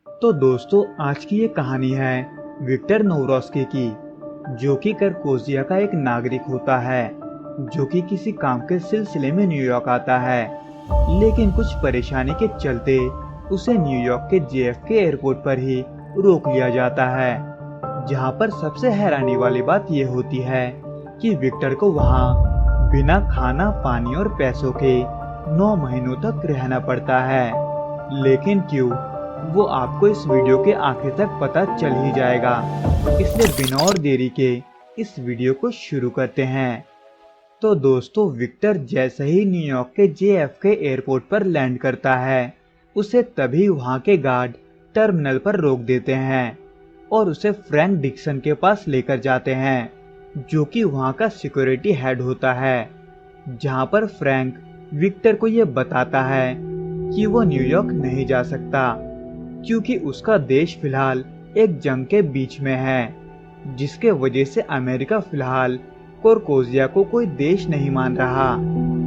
तो दोस्तों, आज की ये कहानी है विक्टर नोवरोस्की की, जो कि करकोजिया का एक नागरिक होता है, जो कि किसी काम के सिलसिले में न्यूयॉर्क आता है। लेकिन कुछ परेशानी के चलते उसे न्यूयॉर्क के JFK एयरपोर्ट पर ही रोक लिया जाता है। जहां पर सबसे हैरानी वाली बात ये होती है कि विक्टर को वहां बिना खाना, पानी और पैसों के 9 महीनों तक रहना पड़ता है। लेकिन क्यों, वो आपको इस वीडियो के आखिर तक पता चल ही जाएगा। इसलिए बिना और देरी के इस वीडियो को शुरू करते हैं। तो दोस्तों, विक्टर जैसे ही न्यूयॉर्क के JFK एयरपोर्ट पर लैंड करता है, उसे तभी वहां के गार्ड टर्मिनल पर रोक देते हैं और उसे फ्रैंक डिक्सन के पास लेकर जाते हैं, जो कि वहां का सिक्योरिटी हेड होता है। जहां पर फ्रैंक विक्टर को ये बताता है कि वो न्यूयॉर्क नहीं जा सकता, क्योंकि उसका देश फिलहाल एक जंग के बीच में है, जिसके वजह से अमेरिका फिलहाल करकोजिया को कोई देश नहीं मान रहा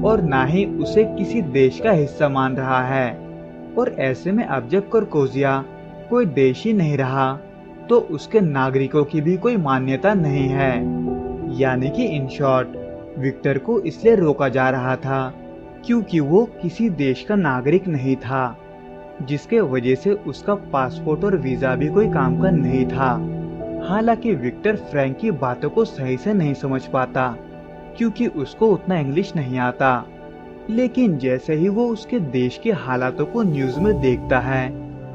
और ना ही उसे किसी देश का हिस्सा मान रहा है। और ऐसे में अब जब करकोजिया कोई देश ही नहीं रहा, तो उसके नागरिकों की भी कोई मान्यता नहीं है। यानी कि इन शॉर्ट, विक्टर को इसलिए रोका जा रहा था क्योंकि वो किसी देश का नागरिक नहीं था, जिसके वजह से उसका पासपोर्ट और वीजा भी कोई काम का नहीं था। हालांकि विक्टर फ्रैंक की बातों को सही से नहीं समझ पाता, क्योंकि उसको उतना इंग्लिश नहीं आता। लेकिन जैसे ही वो उसके देश के हालातों को न्यूज में देखता है,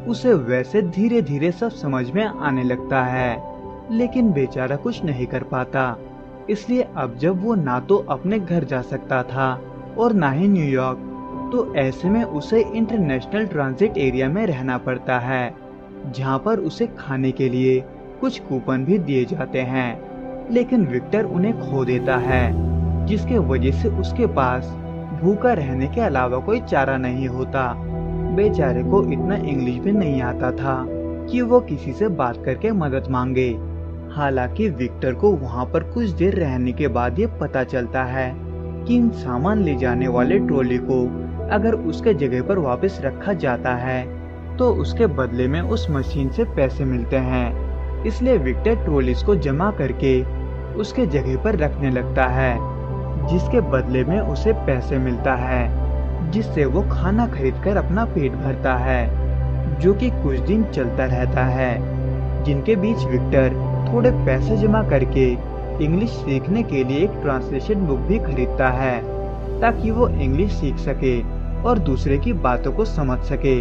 उसे वैसे धीरे धीरे सब समझ में आने लगता है। लेकिन बेचारा कुछ नहीं कर पाता। इसलिए अब जब वो ना तो अपने घर जा सकता था और ना ही न्यूयॉर्क, तो ऐसे में उसे इंटरनेशनल ट्रांजिट एरिया में रहना पड़ता है, जहां पर उसे खाने के लिए कुछ कूपन भी दिए जाते हैं। लेकिन विक्टर उन्हें खो देता है, जिसके वजह से उसके पास भूखा रहने के अलावा कोई चारा नहीं होता। बेचारे को इतना इंग्लिश भी नहीं आता था कि वो किसी से बात करके मदद मांगे। हालांकि विक्टर को वहां पर कुछ देर रहने के बाद ये पता चलता है कि इन सामान ले जाने वाले ट्रॉली को अगर उसके जगह पर वापस रखा जाता है, तो उसके बदले में उस मशीन से पैसे मिलते हैं। इसलिए विक्टर ट्रॉलीज को जमा करके उसके जगह पर रखने लगता है, जिसके बदले में उसे पैसे मिलता है, जिससे वो खाना खरीदकर अपना पेट भरता है, जो कि कुछ दिन चलता रहता है। जिनके बीच विक्टर थोड़े पैसे जमा करके इंग्लिश सीखने के लिए एक ट्रांसलेशन बुक भी खरीदता है, ताकि वो इंग्लिश सीख सके और दूसरे की बातों को समझ सके।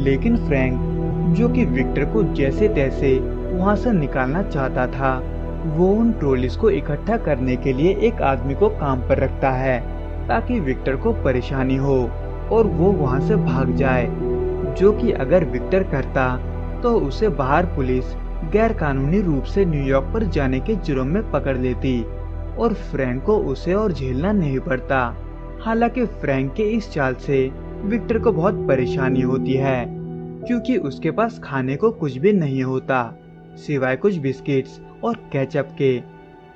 लेकिन फ्रैंक, जो कि विक्टर को जैसे तैसे वहां से निकालना चाहता था, वो उन ट्रॉलीज को इकट्ठा करने के लिए एक आदमी को काम पर रखता है, ताकि विक्टर को परेशानी हो और वो वहां से भाग जाए। जो कि अगर विक्टर करता, तो उसे बाहर पुलिस गैर कानूनी रूप से न्यूयॉर्क पर जाने के जुर्म में पकड़ लेती और फ्रैंक को उसे और झेलना नहीं पड़ता। हालांकि फ्रैंक के इस चाल से विक्टर को बहुत परेशानी होती है, क्योंकि उसके पास खाने को कुछ भी नहीं होता सिवाय कुछ बिस्किट्स और केचप के।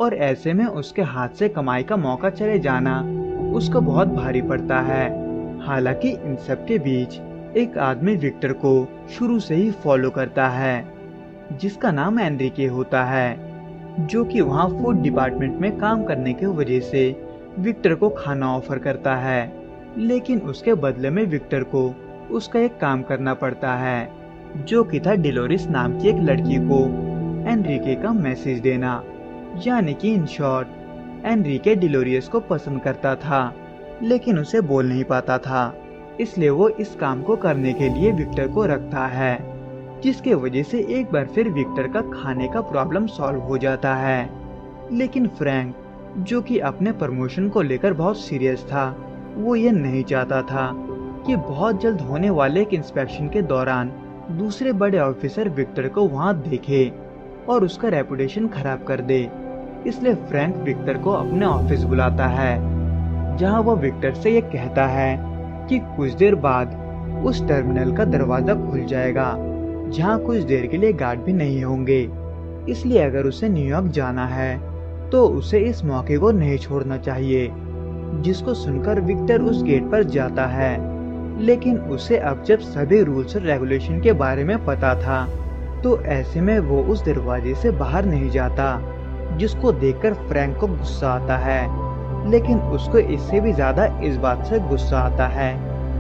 और ऐसे में उसके हाथ से कमाई का मौका चले जाना उसको बहुत भारी पड़ता है। हालांकि इन सब के बीच एक आदमी विक्टर को शुरू से ही फॉलो करता है, जिसका नाम एनरिके होता है, जो कि वहाँ फूड डिपार्टमेंट में काम करने की वजह से विक्टर को खाना ऑफर करता है। लेकिन उसके बदले में विक्टर को उसका एक काम करना पड़ता है, जो कि था डिलोरिस नाम की एक लड़की को एनरिके का मैसेज देना। यानी कि इन शॉर्ट, एनरिके डिलोरियस को पसंद करता था, लेकिन उसे बोल नहीं पाता था। इसलिए वो इस काम को करने के लिए विक्टर को रखता है, जिसके वजह से एक बार फिर विक्टर का खाने का प्रॉब्लम सॉल्व हो जाता है। लेकिन फ्रैंक, जो कि अपने प्रमोशन को लेकर बहुत सीरियस था, वो ये नहीं चाहता था कि बहुत जल्द होने वाले एक इंस्पेक्शन के दौरान दूसरे बड़े ऑफिसर विक्टर को वहां देखे और उसका रेपुटेशन खराब कर दे। इसलिए फ्रैंक विक्टर को अपने ऑफिस बुलाता है, जहां वो विक्टर से ये कहता है कि कुछ देर बाद उस टर्मिनल का दरवाजा खुल जाएगा, जहां कुछ देर के लिए गार्ड भी नहीं होंगे। इसलिए अगर उसे न्यूयॉर्क जाना है, तो उसे इस मौके को नहीं छोड़ना चाहिए। जिसको सुनकर विक्टर उस गेट पर जाता है, लेकिन उसे अब जब सभी रूल्स और रेगुलेशन के बारे में पता था, तो ऐसे में वो उस दरवाजे से बाहर नहीं जाता, जिसको देखकर फ्रैंक को गुस्सा आता है। लेकिन उसको इससे भी ज्यादा इस बात से गुस्सा आता है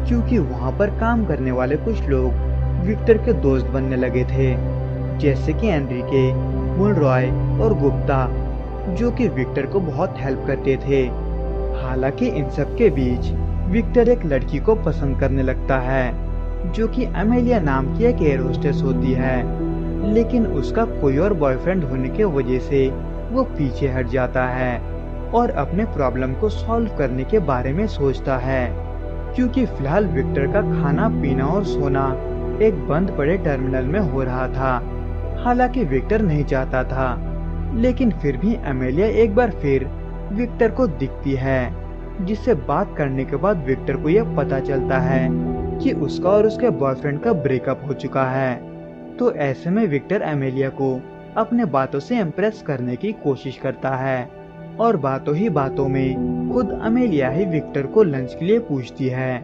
क्योंकि वहाँ पर काम करने वाले कुछ लोग विक्टर के दोस्त बनने लगे थे, जैसे कि एनरिके, मुलरॉय और गुप्ता, जो कि विक्टर को बहुत हेल्प करते थे। हालांकि इन सब के बीच विक्टर एक लड़की को पसंद करने लगता है, जो कि अमेलिया नाम की एक एयर होस्टेस होती है। लेकिन उसका कोई और बॉयफ्रेंड होने के वजह से वो पीछे हट जाता है और अपने प्रॉब्लम को सॉल्व करने के बारे में सोचता है, क्योंकि फिलहाल विक्टर का खाना पीना और सोना एक बंद पड़े टर्मिनल में हो रहा था। हालांकि विक्टर नहीं चाहता था, लेकिन फिर भी अमेलिया एक बार फिर विक्टर को दिखती है, जिससे बात करने के बाद विक्टर को यह पता चलता है कि उसका और उसके बॉयफ्रेंड का ब्रेकअप हो चुका है। तो ऐसे में विक्टर अमेलिया को अपने बातों से इम्प्रेस करने की कोशिश करता है और बातों ही बातों में खुद अमेलिया ही विक्टर को लंच के लिए पूछती है।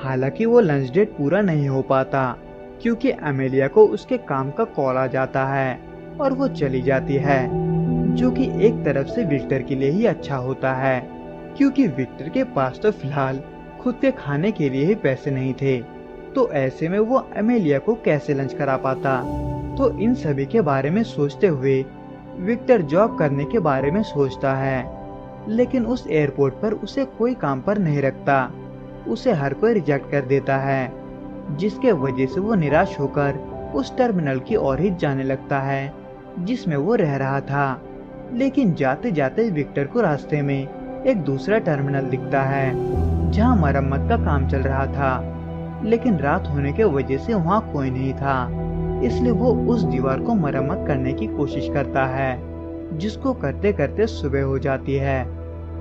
हालांकि वो लंच डेट पूरा नहीं हो पाता क्योंकि अमेलिया को उसके काम का कॉल आ जाता है और वो चली जाती है, जो कि एक तरफ से विक्टर के लिए ही अच्छा होता है क्योंकि विक्टर के पास तो फिलहाल खुद के खाने के लिए ही पैसे नहीं थे। तो ऐसे में वो अमेलिया को कैसे लंच करा पाता। तो इन सभी के बारे में सोचते हुए विक्टर जॉब करने के बारे में सोचता है, लेकिन उस एयरपोर्ट पर उसे कोई काम पर नहीं रखता। उसे हर कोई रिजेक्ट कर देता है, जिसके वजह से वो निराश होकर उस टर्मिनल की ओर ही जाने लगता है जिसमें वो रह रहा था। लेकिन जाते जाते विक्टर को रास्ते में एक दूसरा टर्मिनल दिखता है जहां मरम्मत का काम चल रहा था, लेकिन रात होने के वजह से वहां कोई नहीं था, इसलिए वो उस दीवार को मरम्मत करने की कोशिश करता है, जिसको करते करते सुबह हो जाती है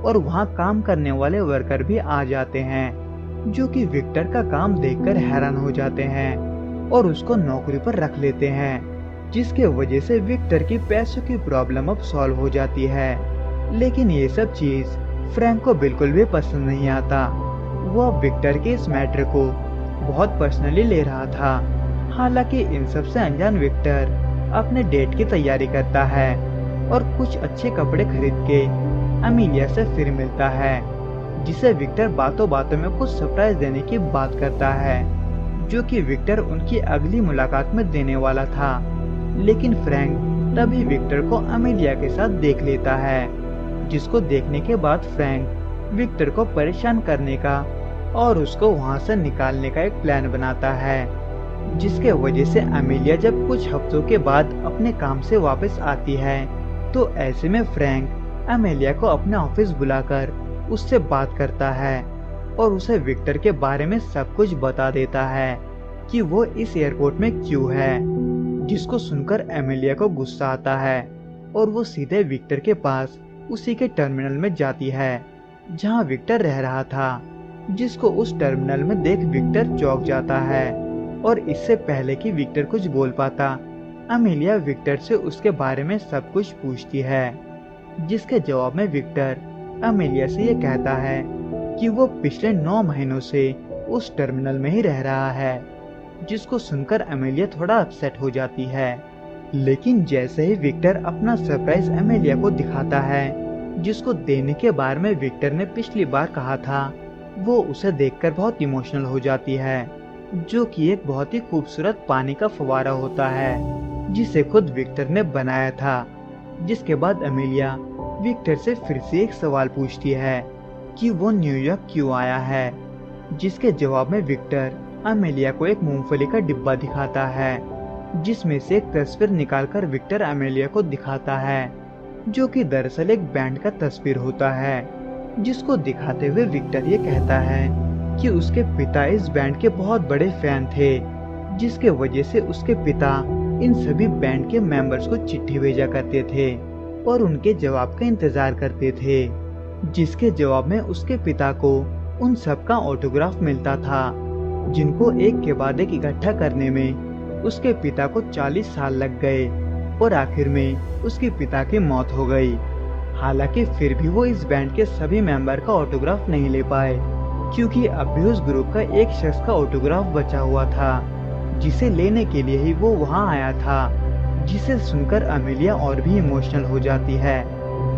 और वहां काम करने वाले वर्कर भी आ जाते हैं, जो कि विक्टर का काम देखकर हैरान हो जाते हैं और उसको नौकरी पर रख लेते हैं, जिसके वजह से विक्टर की पैसों की प्रॉब्लम अब सॉल्व हो जाती है। लेकिन ये सब चीज फ्रैंक को बिल्कुल भी पसंद नहीं आता। वो अब विक्टर के इस मैटर को बहुत पर्सनली ले रहा था। हालांकि इन सब से अनजान विक्टर अपने डेट की तैयारी करता है और कुछ अच्छे कपड़े खरीद के अमेलिया से फिर मिलता है, जिसे विक्टर बातों बातों में कुछ सरप्राइज देने की बात करता है, जो कि विक्टर उनकी अगली मुलाकात में देने वाला था। लेकिन फ्रैंक तभी विक्टर को अमेलिया के साथ देख लेता है, जिसको देखने के बाद फ्रैंक विक्टर को परेशान करने का और उसको वहां से निकालने का एक प्लान बनाता है, जिसके वजह से अमेलिया जब कुछ हफ्तों के बाद अपने काम से वापस आती है, तो ऐसे में फ्रैंक अमेलिया को अपने ऑफिस बुलाकर उससे बात करता है और उसे विक्टर के बारे में सब कुछ बता देता है कि वो इस एयरपोर्ट में क्यों है, जिसको सुनकर अमेलिया को गुस्सा आता है और वो सीधे विक्टर के पास उसी के टर्मिनल में जाती है जहां विक्टर रह रहा था, जिसको उस टर्मिनल में देख विक्टर चौंक जाता है। और इससे पहले कि विक्टर कुछ बोल पाता, अमेलिया विक्टर से उसके बारे में सब कुछ पूछती है, जिसके जवाब में विक्टर अमेलिया से ये कहता है कि वो पिछले 9 महीनों से उस टर्मिनल में ही रह रहा है, जिसको सुनकर अमेलिया थोड़ा अपसेट हो जाती है। लेकिन जैसे ही विक्टर अपना सरप्राइज अमेलिया को दिखाता है, जिसको देने के बारे में विक्टर ने पिछली बार कहा था, वो उसे देखकर बहुत इमोशनल हो जाती है, जो कि एक बहुत ही खूबसूरत पानी का फव्वारा होता है, जिसे खुद विक्टर ने बनाया था। जिसके बाद अमेलिया विक्टर से फिर से एक सवाल पूछती है कि वो न्यूयॉर्क क्यों आया है, जिसके जवाब में विक्टर अमेलिया को एक मूंगफली का डिब्बा दिखाता है, जिसमें से एक तस्वीर निकालकर विक्टर अमेलिया को दिखाता है, जो कि दरअसल एक बैंड का तस्वीर होता है। जिसको दिखाते हुए विक्टर ये कहता है कि उसके पिता इस बैंड के बहुत बड़े फैन थे, जिसके वजह से उसके पिता इन सभी बैंड के मेंबर्स को चिट्ठी भेजा करते थे और उनके जवाब का इंतजार करते थे, जिसके जवाब में उसके पिता को उन सब का ऑटोग्राफ मिलता था, जिनको एक के बाद एक इकट्ठा करने में उसके पिता को 40 साल लग गए और आखिर में उसके पिता की मौत हो गई। हालांकि फिर भी वो इस बैंड के सभी मेंबर का ऑटोग्राफ नहीं ले पाए, क्योंकि अब भी उस ग्रुप का एक शख्स का ऑटोग्राफ बचा हुआ था, जिसे लेने के लिए ही वो वहाँ आया था। जिसे सुनकर अमेलिया और भी इमोशनल हो जाती है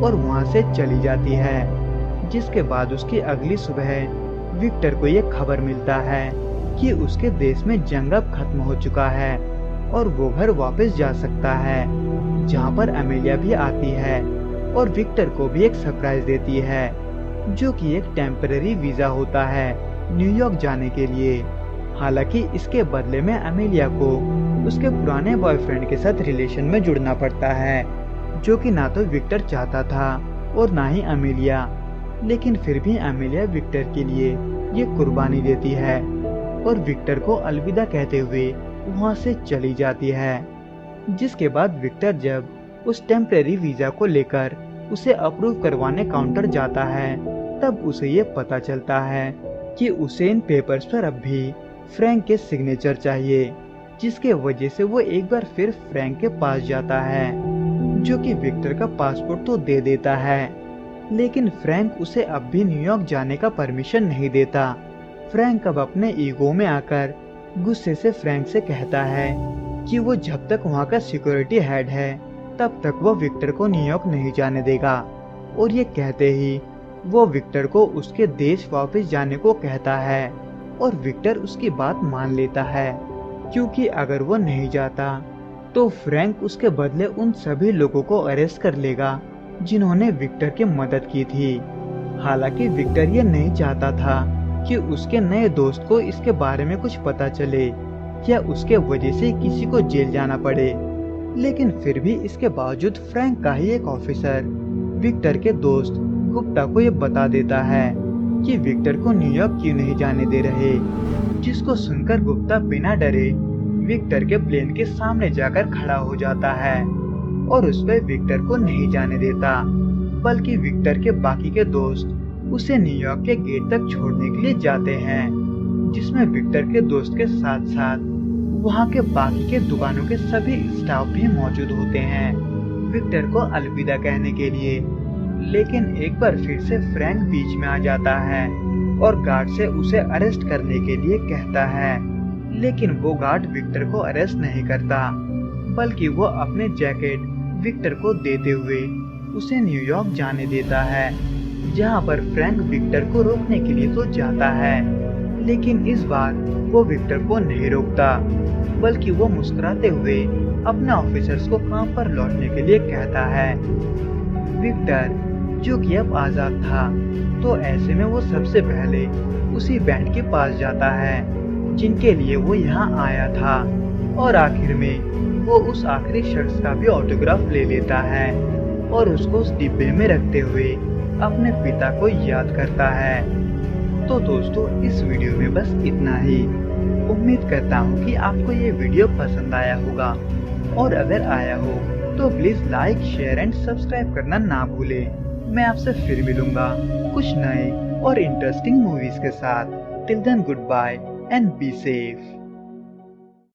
और वहाँ से चली जाती है। जिसके बाद उसकी अगली सुबह विक्टर को ये खबर मिलता है कि उसके देश में जंग अब खत्म हो चुका है और वो घर वापस जा सकता है, जहाँ पर अमेलिया भी आती है और विक्टर को भी एक सरप्राइज देती है, जो कि एक टेम्पररी वीजा होता है न्यूयॉर्क जाने के लिए। हालांकि इसके बदले में अमेलिया को उसके पुराने बॉयफ्रेंड के साथ रिलेशन में जुड़ना पड़ता है, जो कि ना तो विक्टर चाहता था और ना ही अमेलिया। लेकिन फिर भी अमेलिया विक्टर के लिए ये कुर्बानी देती है और विक्टर को अलविदा कहते हुए वहाँ से चली जाती है। जिसके बाद विक्टर जब उस टेम्परेरी वीजा को लेकर उसे अप्रूव करवाने काउंटर जाता है, तब उसे ये पता चलता है कि उसे इन पेपर्स पर अब भी फ्रैंक के सिग्नेचर चाहिए, जिसके वजह से वो एक बार फिर फ्रैंक के पास जाता है, जो कि विक्टर का पासपोर्ट तो दे देता है। लेकिन फ्रैंक उसे अब भी न्यूयॉर्क जाने का परमिशन नहीं देता। फ्रैंक अब अपने ईगो में आकर गुस्से से फ्रैंक से कहता है कि वो जब तक वहाँ का सिक्योरिटी हेड है तब तक वो विक्टर को न्यूयॉर्क नहीं जाने देगा। और ये कहते ही वो विक्टर को उसके देश वापस जाने को कहता है और विक्टर उसकी बात मान लेता है, क्योंकि अगर वो नहीं जाता तो फ्रैंक उसके बदले उन सभी लोगों को अरेस्ट कर लेगा जिन्होंने विक्टर की मदद की थी। हालांकि विक्टर ये नहीं चाहता था कि उसके नए दोस्त को इसके बारे में कुछ पता चले या उसके वजह से किसी को जेल जाना पड़े। लेकिन फिर भी इसके बावजूद फ्रैंक का ही एक ऑफिसर विक्टर के दोस्त गुप्ता को ये बता देता है कि विक्टर को न्यूयॉर्क क्यों नहीं जाने दे रहे। जिसको सुनकर गुप्ता बिना डरे विक्टर के प्लेन के सामने जाकर खड़ा हो जाता है और उस पर विक्टर को नहीं जाने देता, बल्कि विक्टर के बाकी के दोस्त उसे न्यूयॉर्क के गेट तक छोड़ने के लिए जाते हैं, जिसमें विक्टर के दोस्त के साथ साथ वहाँ के बाकी के दुकानों के सभी स्टाफ भी मौजूद होते हैं विक्टर को अलविदा कहने के लिए। लेकिन एक बार फिर से फ्रैंक बीच में आ जाता है और गार्ड से उसे अरेस्ट करने के लिए कहता है। लेकिन वो गार्ड विक्टर को अरेस्ट नहीं करता, बल्कि वो अपने जैकेट विक्टर को देते हुए उसे न्यूयॉर्क जाने देता है, जहाँ पर फ्रैंक विक्टर को रोकने के लिए तो जाता है, लेकिन इस बार वो विक्टर को नहीं रोकता, बल्कि वो मुस्कुराते हुए अपने ऑफिसर्स को काम पर लौटने के लिए कहता है। विक्टर जो कि अब आजाद था, तो ऐसे में वो सबसे पहले उसी बैंड के पास जाता है जिनके लिए वो यहाँ आया था, और आखिर में वो उस आखिरी शख्स का भी ऑटोग्राफ ले लेता है और उसको उस डिब्बे में रखते हुए अपने पिता को याद करता है। तो दोस्तों, इस वीडियो में बस इतना ही। उम्मीद करता हूँ कि आपको ये वीडियो पसंद आया होगा, और अगर आया हो तो please like, share and subscribe करना ना भूलें। मैं आपसे फिर मिलूंगा कुछ नए और इंटरेस्टिंग मूवीज के साथ। Till then, goodbye and be safe.